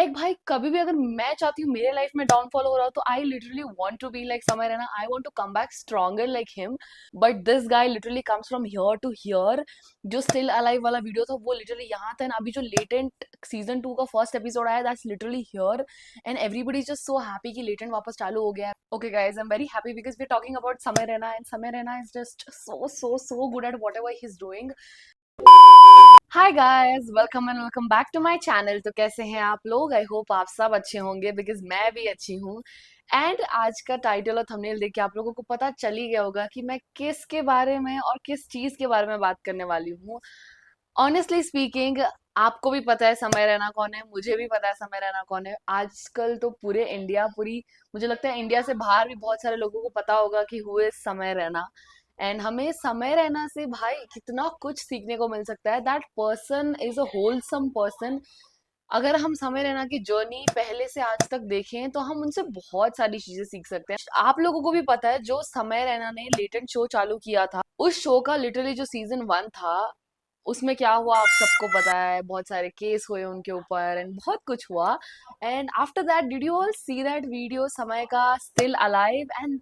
Like भाई कभी भी अगर मैं चाहती हूँ मेरे लाइफ में डाउनफॉल हो रहा हो तो I literally want to be like Samay Raina, I want to come back stronger like him. But this guy literally comes from here to here. जो स्टिल अलाइव वाला वीडियो था वो लिटरली यहाँ था, अभी जो लेटेंट सीजन 2 का फर्स्ट एपिसोड आया that's literally here. And everybody is just so happy कि लेटेंट वापस चालू हो गया। Okay guys, I am very happy because we are talking about Samay Raina and Samay Raina is just so so so good at whatever he is doing. Hi guys, welcome and welcome back to my channel. तो कैसे हैं आप लोग? I hope आप सब अच्छे होंगे because मैं भी अच्छी हूँ। एंड आज का टाइटल और थंबनेल देख के आप लोगों को पता चल ही गया होगा कि मैं किस के बारे में और किस चीज के बारे में बात करने वाली हूँ। ऑनेस्टली स्पीकिंग, आपको भी पता है समय रैना कौन है, मुझे भी पता है समय रैना कौन है। आजकल तो पूरे इंडिया, पूरी मुझे लगता है इंडिया से बाहर भी बहुत सारे लोगों को पता होगा कि हु इज समय रैना। एंड हमें समय रैना से भाई कितना कुछ सीखने को मिल सकता है। That person is a wholesome person. अगर हम समय रैना की जर्नी पहले से आज तक देखें तो हम उनसे बहुत सारी चीजें सीख सकते हैं। आप लोगों को भी पता है जो समय रैना ने लेटेंट शो चालू किया था, उस शो का लिटरली जो सीजन 1 था उसमें क्या हुआ आप सबको पता है। बहुत सारे केस हुए उनके ऊपर एंड बहुत कुछ हुआ। And after that did you all see that video समय का स्टिल अलाइव? एंड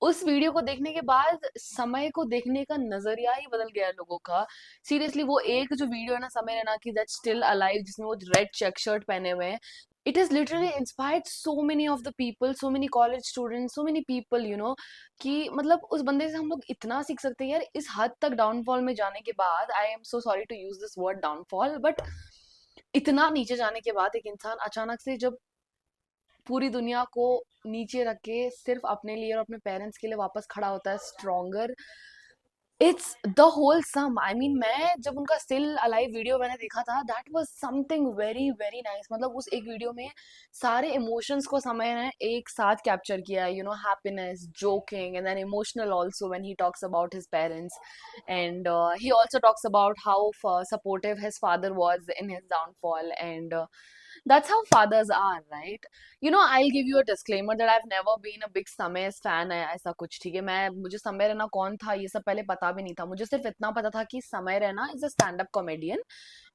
उस वीडियो को देखने के बाद समय को देखने का नजरिया ही बदल गया लोगों का। सीरियसली वो एक जो वीडियो है ना समय रहना की, दैट स्टिल अलाइव, जिसमें वो रेड चेक शर्ट पहने हुए हैं, it is literally inspired so many of the people, so many college students, so many people कि मतलब उस बंदे से हम लोग इतना सीख सकते हैं यार। इस हद तक डाउनफॉल में जाने के बाद, I am so sorry to use this word downfall, but इतना नीचे जाने के बाद एक इंसान अचानक से जब पूरी दुनिया को नीचे रख के सिर्फ अपने लिए और अपने पेरेंट्स के लिए वापस खड़ा होता है stronger, it's the whole sum. I mean मैं जब उनका स्टिल अलाइव वीडियो मैंने देखा था, that was something very very nice. मतलब उस एक वीडियो में सारे इमोशंस को समय ने एक साथ कैप्चर किया है, happiness, joking, and then emotional also when he talks about his parents. And he also talks about how supportive his father was in his downfall. And that's how fathers are, right? I'll give you a disclaimer that I've never been a big समय fan है ऐसा कुछ, ठीक है? मुझे समय रहना कौन था ये सब पहले पता भी नहीं था। मुझे सिर्फ इतना पता था कि समय Raina is a stand up comedian.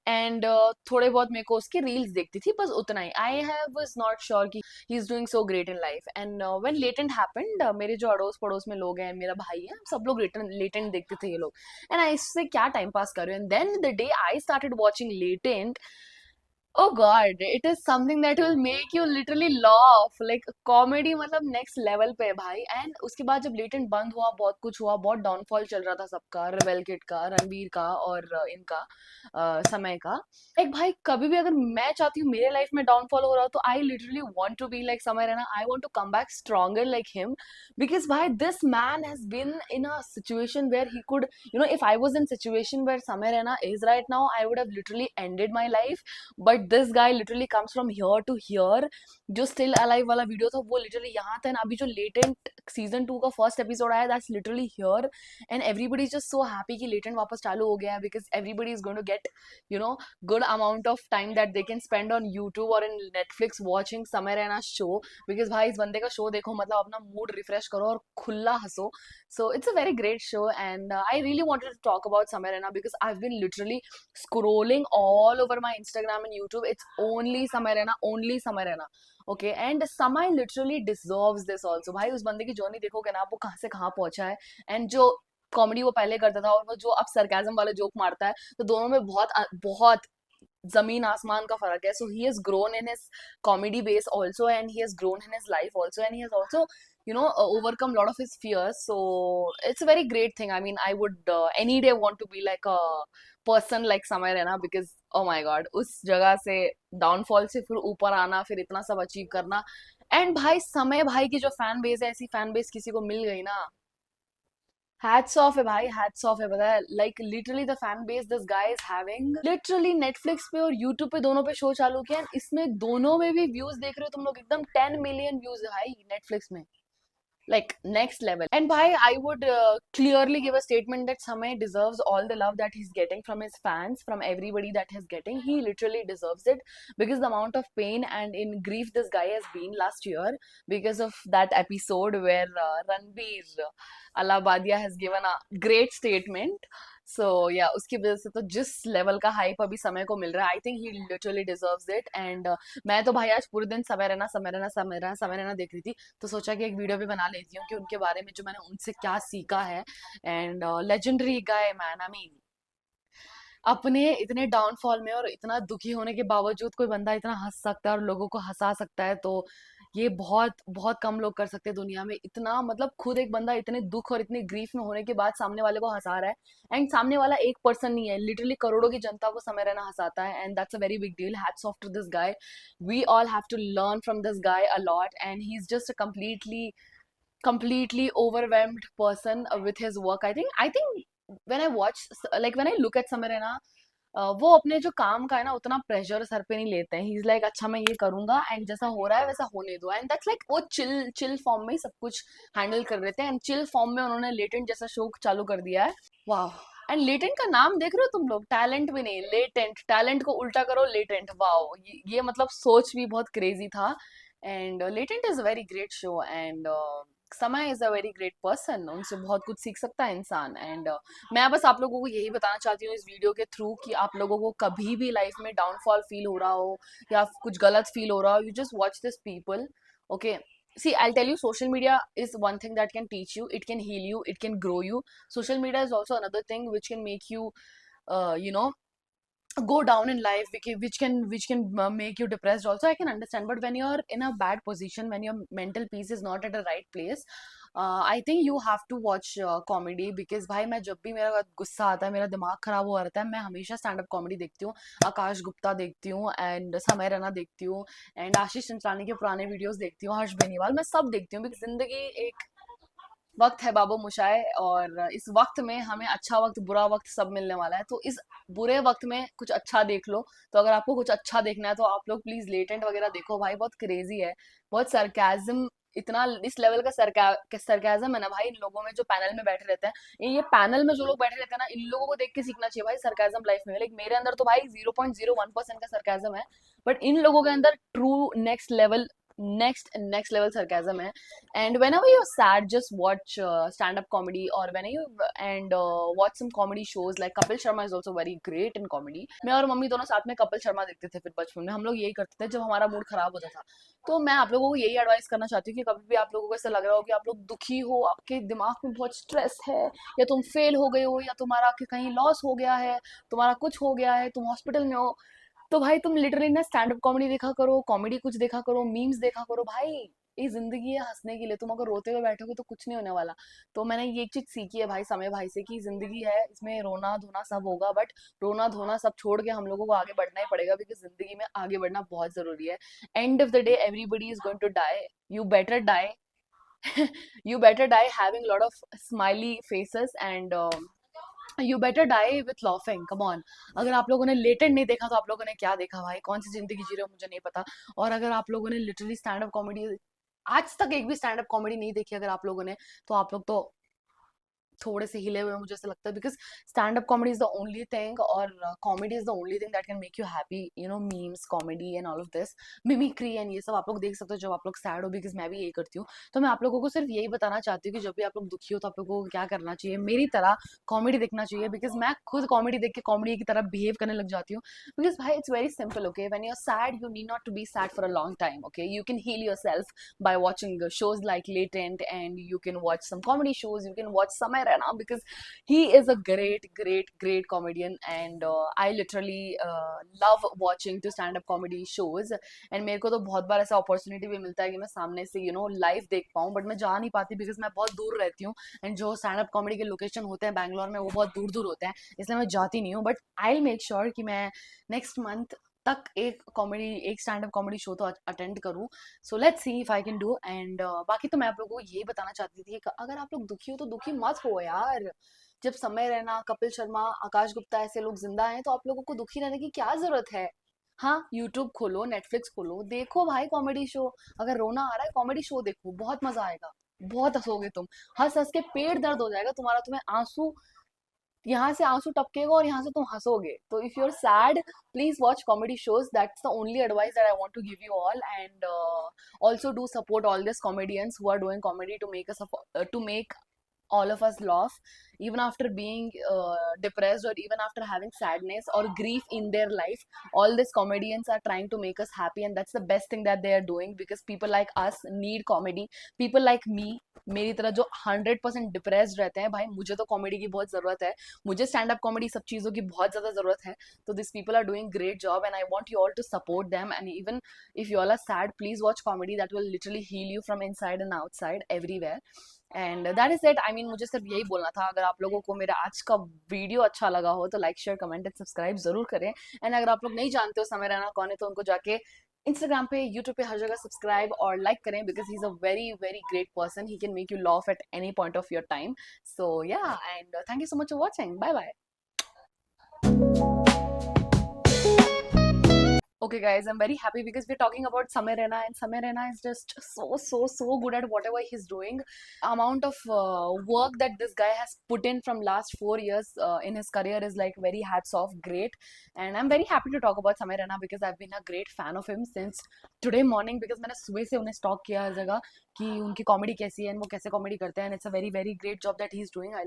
And थोड़े बहुत मेरे को उसके रील्स देखती थी, बस उतना ही। I have was not sure कि he is doing so great in life. And when latent happened, मेरे जो अड़ोस पड़ोस में लोग हैं, मेरा भाई है, सब लोग लेटेंट देखते थे ये लोग। एंड आई इससे क्या टाइम पास कर रहे हैं। And then the day I started watching latent, oh god, it is something that will make you literally laugh, like comedy मतलब नेक्स्ट लेवल पे है भाई। एंड उसके बाद जब लेटेंट बंद हुआ, बहुत कुछ हुआ, बहुत डाउनफॉल चल रहा था सबका, रेबेल किड का, रणबीर का और इनका समय का। एक भाई कभी भी अगर मैं चाहती हूँ मेरे लाइफ में डाउनफॉल हो रहा हो तो I literally want to be like Samay Raina, I want to come back stronger like him. Because भाई this man has been in a situation where he could, if I was in situation where Samay Raina is right now, I would have literally ended my life. But this guy literally comes from here to here. जो still alive वाला video था वो literally यहाँ था, अभी जो latent season 2 का first episode आया that's literally here. And everybody is just so happy कि लेटेंट वापस चालू हो गया है because everybody is going to get good amount of time that they can spend on YouTube और इन नेटफ्लिक्स वॉचिंग समय Raina show. Because भाई इस बंदे का शो देखो, मतलब अपना मूड रिफ्रेश करो और खुला हंसो। So it's a very great show, and I really wanted to talk about Samay Raina because I've been literally scrolling all over my Instagram and YouTube. It's only Samay Raina, only Samay Raina. Okay, and Samay literally deserves this also. भाई उस बंदे की journey देखोगे ना, वो कहाँ से कहाँ पहुंचा है। एंड जो कॉमेडी वो पहले करता था और वो जो अब सरकाजम वाले जोक मारता है, तो दोनों में बहुत बहुत जमीन आसमान का फर्क है। So he has grown in his comedy base also, and he has grown in his life also, and he has also overcome a lot of his fears. So it's a very great thing. I mean, I would any day want to be like a person like Samay Raina because oh my god, उस जगह से downfall से फिर ऊपर आना, फिर इतना सब अचीव करना। एंड भाई समय भाई की जो फैन बेस है, ऐसी फैन बेस किसी को मिल गई ना, हैट्स ऑफ है भाई, हैट्स ऑफ है। पता है like literally the fan base this guy is having, literally Netflix पे और यूट्यूब पे दोनों पे शो चालू किया, इसमें दोनों में भी व्यूज देख रहे हो तुम लोग, एकदम 10 मिलियन व्यूज है भाई नेटफ्लिक्स में, like next level. And bhai, I would clearly give a statement that Samay deserves all the love that he's getting from his fans, from everybody that he's getting. He literally deserves it because the amount of pain and in grief this guy has been last year because of that episode where Ranbir Allabadia has given a great statement. सो या उसकी वजह से तो जिस level का hype अभी समय को मिल रहा है, I think he literally deserves it. And मैं तो भाई आज पूरे दिन समय रहना समय रहना समय रहना समय रहना देख रही थी, तो सोचा कि एक वीडियो भी बना लेती हूँ कि उनके बारे में जो मैंने उनसे क्या सीखा है। And legendary guy man, I mean अपने इतने डाउनफॉल में और इतना दुखी होने के बावजूद कोई बंदा इतना हंस सकता है और लोगों को हंसा सकता है, तो ये बहुत बहुत कम लोग कर सकते हैं दुनिया में। इतना मतलब खुद एक बंदा इतने दुख और इतने ग्रीफ में होने के बाद सामने वाले को हंसा रहा है, एंड सामने वाला एक पर्सन नहीं है, लिटरली करोड़ों की जनता को समय रहना हंसाता है, and that's a very big deal. Hats off to this guy, we all have to learn from this guy a lot, and he is just a completely overwhelmed person with his work. I think when I watch, like when I look at Samir Raina, वो अपने जो काम का है ना उतना pressure sir पे नहीं लेते हैं। ही इज लाइक अच्छा मैं ये करूंगा एंड जैसा हो रहा है वैसा होने दो, एंड दैट्स लाइक वो चिल चिल फॉर्म में ही सब कुछ हैंडल कर रहे थे, एंड चिल फॉर्म में उन्होंने लेटेंट जैसा शो चालू कर दिया है। वाह। एंड लेटेंट का नाम देख रहे हो तुम लोग, टैलेंट भी नहीं, लेटेंट, टैलेंट को उल्टा करो लेटेंट। वाओ, ये मतलब सोच भी बहुत क्रेजी था। And latent is a very great show, and Samay is a very great person, उनसे बहुत कुछ सीख सकता है इंसान। एंड मैं बस आप लोगों को यही बताना चाहती हूँ इस वीडियो के थ्रू कि आप लोगों को कभी भी लाइफ में डाउनफॉल फील हो रहा हो या कुछ गलत फील हो रहा हो, you just watch this people, okay. See, I'll tell you, social media is one thing that can teach you, it can heal you, it can grow you. Social media is also another thing which can make you, you know, go down in life, which can make you depressed also. I can understand, but when you're in a bad position, when your mental peace is not at the right place, I think you have to watch comedy, because भाई मैं जब भी मेरा गुस्सा आता है, मेरा दिमाग खराब हुआ रहता है, मैं हमेशा स्टैंड अप कॉमेडी देखती हूँ। आकाश गुप्ता देखती हूँ, एंड समय रैना देखती हूँ, एंड आशीष चंचलानी के पुराने वीडियोस देखती हूँ, हर्ष बेनीवाल, मैं सब देखती हूँ। बिकॉज जिंदगी एक वक्त है बाबू मोशाय, और इस वक्त में हमें अच्छा वक्त बुरा वक्त सब मिलने वाला है, तो इस बुरे वक्त में कुछ अच्छा देख लो। तो अगर आपको कुछ अच्छा देखना है तो आप लोग प्लीज लेटेंट वगैरह देखो भाई, बहुत क्रेजी है, बहुत सरकाजम, इतना इस लेवल का सरकाजम है ना भाई इन लोगों में जो पैनल में बैठे रहते हैं। ये पैनल में जो लोग बैठे रहते हैं ना, इन लोगों को देख के सीखना चाहिए भाई सरकाजम लाइफ में। लाइक मेरे अंदर तो भाई 0.01% का सरकाजम है, बट इन लोगों के अंदर ट्रू नेक्स्ट लेवल सरकाजम है। And whenever you're sad, just watch stand-up comedy, or when you and watch some comedy shows like Kapil Sharma is also very great in comedy. मैं और mummy दोनों साथ में कपिल शर्मा देखते थे, फिर बचपन में हम लोग यही करते थे जब हमारा मूड खराब होता था। तो मैं आप लोगों को यही एडवाइस करना चाहती हूँ कि कभी भी आप लोगों को ऐसा लग रहा हो कि आप लोग दुखी हो, आपके दिमाग में बहुत स्ट्रेस है, या तुम फेल हो गए हो, या तुम्हारा कहीं लॉस हो गया है, तुम्हारा कुछ हो गया है, तुम हॉस्पिटल में हो, तो भाई तुम लिटरली ना स्टैंड अप कॉमेडी देखा करो, कॉमेडी कुछ देखा करो, मीम्स देखा करो भाई। ये जिंदगी है हंसने के लिए, तुम अगर रोते हुए बैठोगे तो कुछ नहीं होने वाला। तो मैंने ये एक चीज सीखी है भाई समय भाई से, कि जिंदगी है, इसमें रोना धोना सब होगा, बट रोना धोना सब छोड़ के हम लोगों को आगे बढ़ना ही पड़ेगा, बिकॉज जिंदगी में आगे बढ़ना बहुत जरूरी है। End of the day everybody is going to die, you better die you better die having lot of smiley faces, and you better die with laughing, come on. अगर आप लोगों ने लेटेंट नहीं देखा तो आप लोगों ने क्या देखा भाई, कौन सी जिंदगी जी रहे हो मुझे नहीं पता। और अगर आप लोगों ने लिटरली स्टैंड अप कॉमेडी आज तक एक भी स्टैंड अप कॉमेडी नहीं देखी अगर आप लोगों ने, तो आप लोग तो थोड़े से हिले हुए हैं, मुझे ऐसा लगता है, because stand up comedy is the only thing, और comedy is the only thing that can make you happy, you know, memes, comedy and all of this, mimicry and ये सब आप लोग देख सकते हो जब आप लोग सैड हो, बिकॉज मैं भी यही करती हूँ। तो मैं आप लोगों को सिर्फ यही बताना चाहती हूँ कि जब भी आप लोग दुखी हो तो आप लोगों को क्या करना चाहिए, मेरी तरह कॉमेडी देखना चाहिए, बिकॉज मैं खुद कॉमेडी देख के कॉमेडी की तरह बिहेव करने लग जाती हूँ। बिकॉज भाई it's very simple, okay, when you are sad you need not to be sad for a long time, okay, you can heal yourself by watching shows like Latent, and you can watch some comedy shows, you can watch Samay Raina, because he is a great comedian, and I literally love watching to stand up comedy shows, and मेरे को तो बहुत बार ऐसा opportunity भी मिलता है कि मैं सामने से यू नो लाइव देख पाऊँ, बट मैं जा नहीं पाती बिकॉज मैं बहुत दूर रहती हूँ, एंड जो स्टैंड अप कॉमेडी के लोकेशन होते हैं बैंगलोर में वो बहुत दूर दूर होते हैं, इसलिए मैं जाती नहीं हूँ। But I will make sure कि मैं नेक्स्ट मंथ तक एक स्टैंड अप कॉमेडी शो तो अटेंड करूँ। So let's see if I can do. And बाकी तो मैं आप लोगों को यही बताना चाहती थी कि अगर आप लोग दुखी हो तो दुखी मत हो यार। जब समय रैना, कपिल शर्मा, आकाश गुप्ता ऐसे लोग जिंदा हैं तो आप लोगों को दुखी रहने की क्या जरूरत है। हाँ, यूट्यूब खोलो, नेटफ्लिक्स खोलो, देखो भाई कॉमेडी शो। अगर रोना आ रहा है कॉमेडी शो देखो, बहुत मजा आएगा, बहुत हंसोगे तुम, हंस हंस के पेट दर्द हो जाएगा तुम्हारा, तुम्हें आंसू, यहाँ से आंसू टपकेगा और यहाँ से तुम हंसोगे। तो if you are sad, please watch comedy shows, that's the only advice that I want to give you all. And also do support all this comedians who are doing comedy to make all of us laugh even after being depressed, or even after having sadness or grief in their life. All these comedians are trying to make us happy, and that's the best thing that they are doing, because people like us need comedy. People like me, मेरी तरह जो 100% depressed रहते हैं, भाई मुझे तो comedy की बहुत ज़रूरत है, मुझे स्टैंड अप कॉमेडी सब चीज़ों की बहुत ज़्यादा ज़रूरत है. तो this people are doing great job, and I want you all to support them. And even if you all are sad, please watch comedy that will literally heal you from inside and outside everywhere. And that is it. I mean मुझे सिर्फ यही बोलना था. अगर आप लोगों को मेरा आज का वीडियो अच्छा लगा हो तो like share comment and subscribe जरूर करें. एंड अगर आप लोग नहीं जानते हो समय रैना कौन है, तो उनको जाके इंस्टाग्राम पे, यूट्यूब पे, हर जगह सब्सक्राइब और लाइक करें, because he is a very very great person. He can make you laugh at any point of your time. So yeah, and thank you so much for watching. Bye bye. Okay, guys, I'm very happy because we're talking about Samir Raina, and Samir Raina is just so good at whatever he's doing. Amount of work that this guy has put in from last 4 years in his career is like very hats off, great. And I'm very happy to talk about Samir Raina because I've been a great fan of him since today morning, because मैंने सुबह से उन्हें stalk किया हर जगह कि उनकी comedy कैसी है, वो कैसे कॉमेडी करते हैं, and it's a very very great job that he's doing.